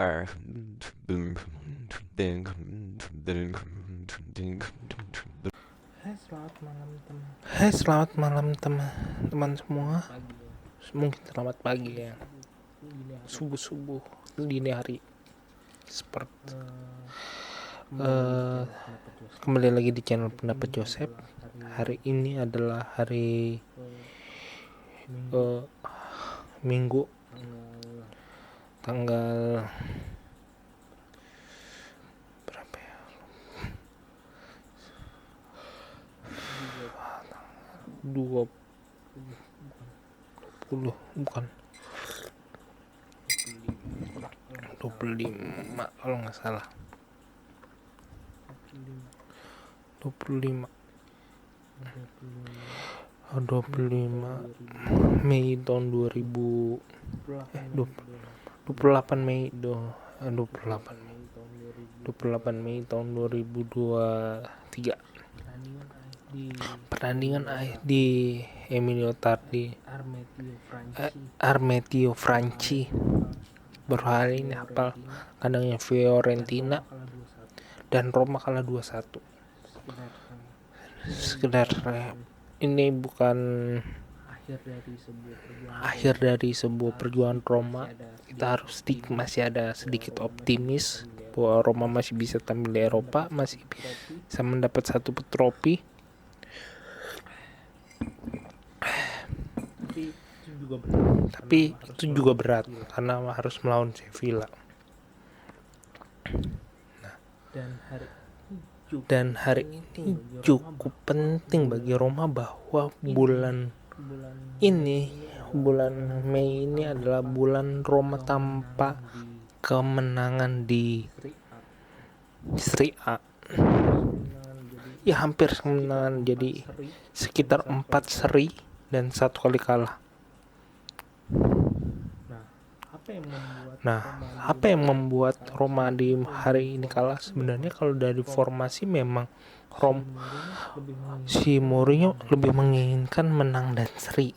Hai, selamat malam teman-teman semua. Mungkin selamat pagi ya. Subuh-subuh dini hari. Seperti kembali lagi di channel Pendapat Joseph. Hari ini adalah hari Minggu, tanggal berapa ya? 20 bukan 25 kalau nggak salah. 25 Mei tahun 28 Mei 28 Mei tahun 2023. Pertandingan di Emilio Tardi Armetio Franchi baru hari ini hafal kandangnya Fiorentina dan Roma kalah 2-1. Sekedar ini bukan akhir dari sebuah perjuangan Roma. Kita harus masih ada sedikit optimis bahwa Roma masih bisa tampil di Eropa, masih bisa mendapat satu trofi. Tapi itu juga berat karena harus melawan Sevilla. Dan hari ini cukup penting bagi Roma bahwa bulan Mei ini adalah bulan Roma tanpa kemenangan di Serie A. Ya, hampir kemenangan, jadi sekitar 4 seri dan 1 kali kalah. Nah, apa yang membuat Roma di hari ini kalah? Sebenarnya kalau dari formasi memang si Mourinho lebih menginginkan menang dan seri.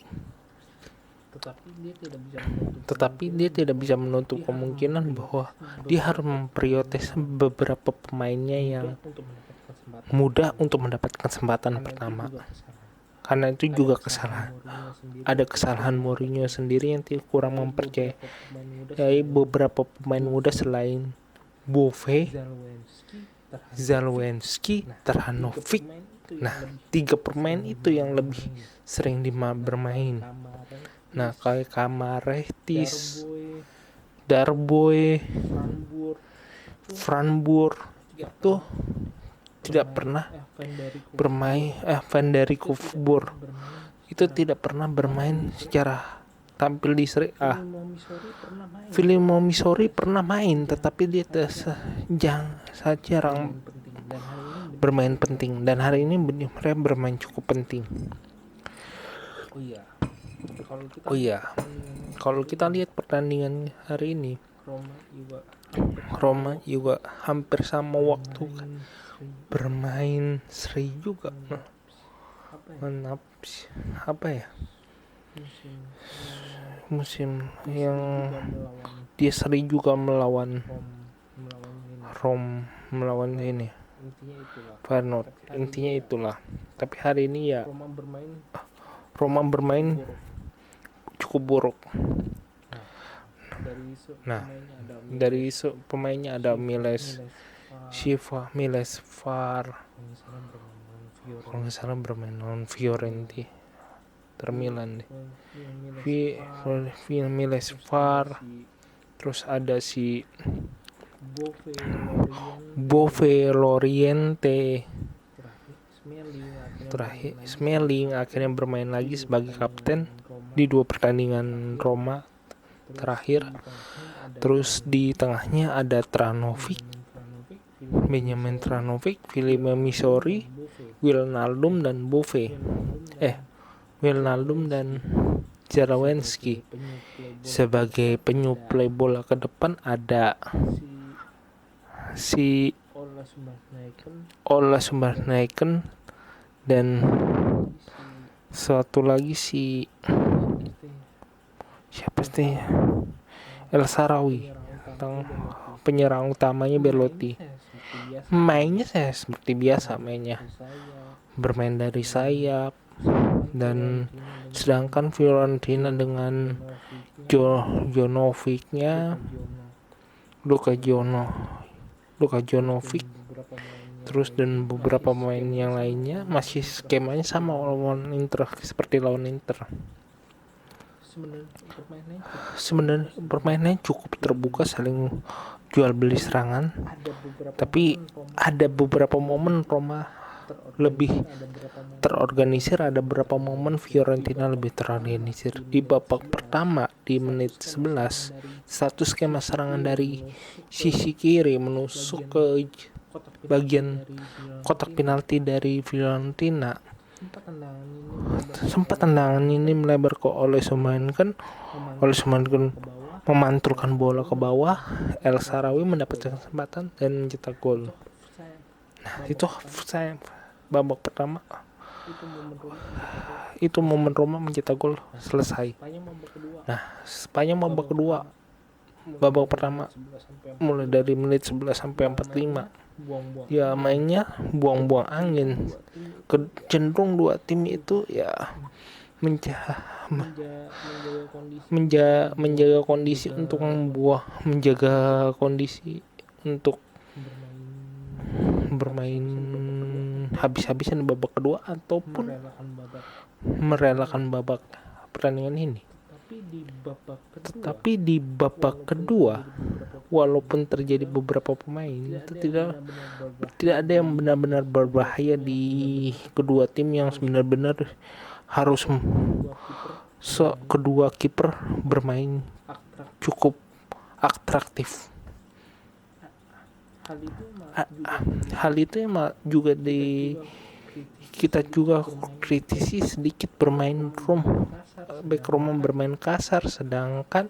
Tetapi dia tidak bisa menutup kemungkinan bahwa dia harus memprioritaskan beberapa pemainnya yang mudah untuk mendapat kesempatan pertama. Karena itu juga ada kesalahan Mourinho sendiri yang kurang mempercayai beberapa pemain muda selain Bove, Zalewski, Trajanovic. Nah, 3 pemain itu yang lebih sering bermain. Nah, kayak Kamaretis, Darboe, Franbourg itu tidak pernah bermain. Federico Voboer itu tidak pernah bermain secara tampil di Serie A. Filippo Misori pernah main, tetapi dia jarang bermain penting. Dan hari ini mereka bermain cukup penting. Kalau kita lihat pertandingan hari ini, Roma juga hampir sama waktu bermain seri juga. Musim yang dia seri juga melawan ini Feyenoord. Intinya itulah. Tapi hari ini ya Roma bermain cukup buruk. Nah, dari pemainnya ada Miles Var, kalau nggak salah bermain lawan Fiorentina, Milan deh. Miles Var, terus ada si Bove Loriente, terakhir Smelling akhirnya bermain lagi sebagai kapten di 2 pertandingan Roma terakhir. Terus di tengahnya ada Benjamin Trajanovic, Filippo Misori, Wijnaldum dan Zalewski. Sebagai penyuplai bola ke depan ada si Ola Sumbarnaeken dan satu lagi siapa sih? El Shaarawy. tentang penyerang utamanya Belotti. Mainnya saya seperti biasa bermain dari sayap, dan sedangkan Fiorentina dengan Jonovicnya Luka Jonovic terus dan beberapa pemain yang lainnya masih skemanya sama lawan Inter, seperti lawan Inter. Sebenarnya permainannya cukup terbuka, saling jual beli serangan, tapi ada beberapa momen Roma lebih terorganisir, ada beberapa momen Fiorentina lebih terorganisir. Di babak pertama di menit 11, satu skema serangan dari sisi kiri menusuk ke bagian kotak penalti dari Fiorentina. Sempat tendangan ini melebar ke Oleh Sumain kan memantulkan bola ke bawah. El Shaarawy mendapatkan kesempatan dan mencetak gol. Nah, itu saya babak pertama. Itu momen Roma mencetak gol, selesai. Nah, sepanjang babak kedua, babak pertama mulai dari menit 11 sampai 45, ya mainnya buang-buang angin. Cenderung dua tim itu ya menjaga kondisi untuk bermain habis-habisan di babak kedua ataupun merelakan babak pertandingan ini. Tetapi di babak kedua, walaupun terjadi beberapa pemain, itu tidak ada yang benar-benar berbahaya di kedua tim yang benar-benar harus kedua kiper bermain cukup atraktif. Hal itu juga kita juga kritisi sedikit back Roma bermain kasar, sedangkan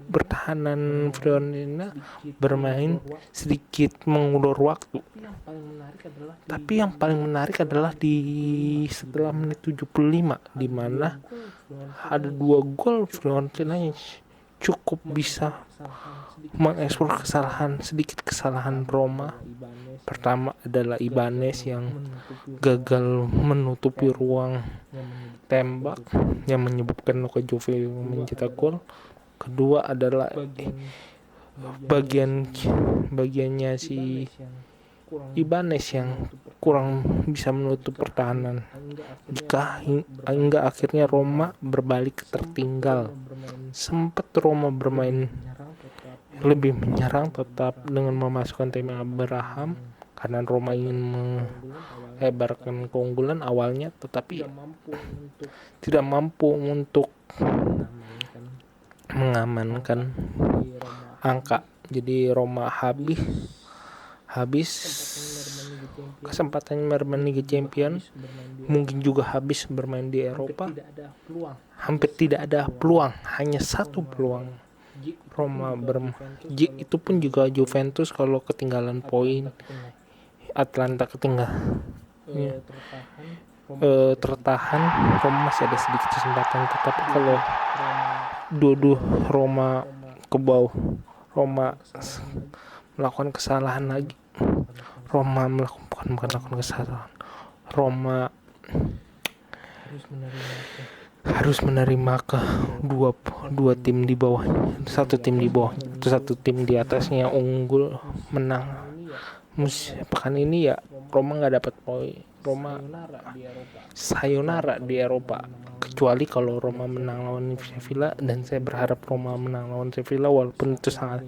bertahanan Fiorentina bermain sedikit mengulur waktu. Tapi yang paling menarik adalah setelah menit 75, di mana ada 2 gol Fiorentina yang cukup bisa mengekspor kesalahan Roma. Pertama adalah Ibanez yang gagal menutupi ruang tembak yang menyebabkan Luka Jovic mencetak gol. Kedua adalah bagiannya si Ibanez yang kurang bisa menutup pertahanan, hingga akhirnya Roma berbalik tertinggal. Sempat Roma bermain lebih menyerang tetap dengan memasukkan Tammy Abraham karena Roma ingin melebarkan keunggulan awalnya, tetapi tidak mampu untuk mengamankan angka. Jadi Roma habis kesempatannya bermain Liga Champions, mungkin juga habis bermain di Eropa. Hampir tidak ada peluang, hanya satu peluang Roma itu pun juga Juventus kalau ketinggalan poin, Atlanta tertahan, Roma masih ada sedikit kesempatan. Tetapi kalau dua Roma ke bawah, Roma melakukan kesalahan lagi. Roma harus menerima ke dua tim di bawah, satu tim di bawah atau satu tim di atasnya unggul menang. Pekan ini ya Roma nggak dapat poin. Roma sayonara di Eropa, kecuali kalau Roma menang lawan Sevilla, dan saya berharap Roma menang lawan Sevilla walaupun itu sangat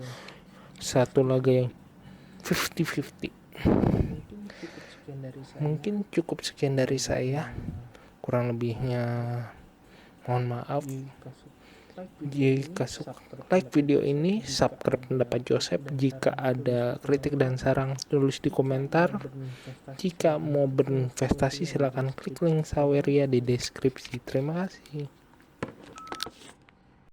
satu laga yang 50-50. Mungkin cukup sekian dari saya, kurang lebihnya mohon maaf. Jika like video ini, subscribe pendapat Joseph. Jika ada kritik dan saran, tulis di komentar. Jika mau berinvestasi, silakan klik link Saweria di deskripsi. Terima kasih.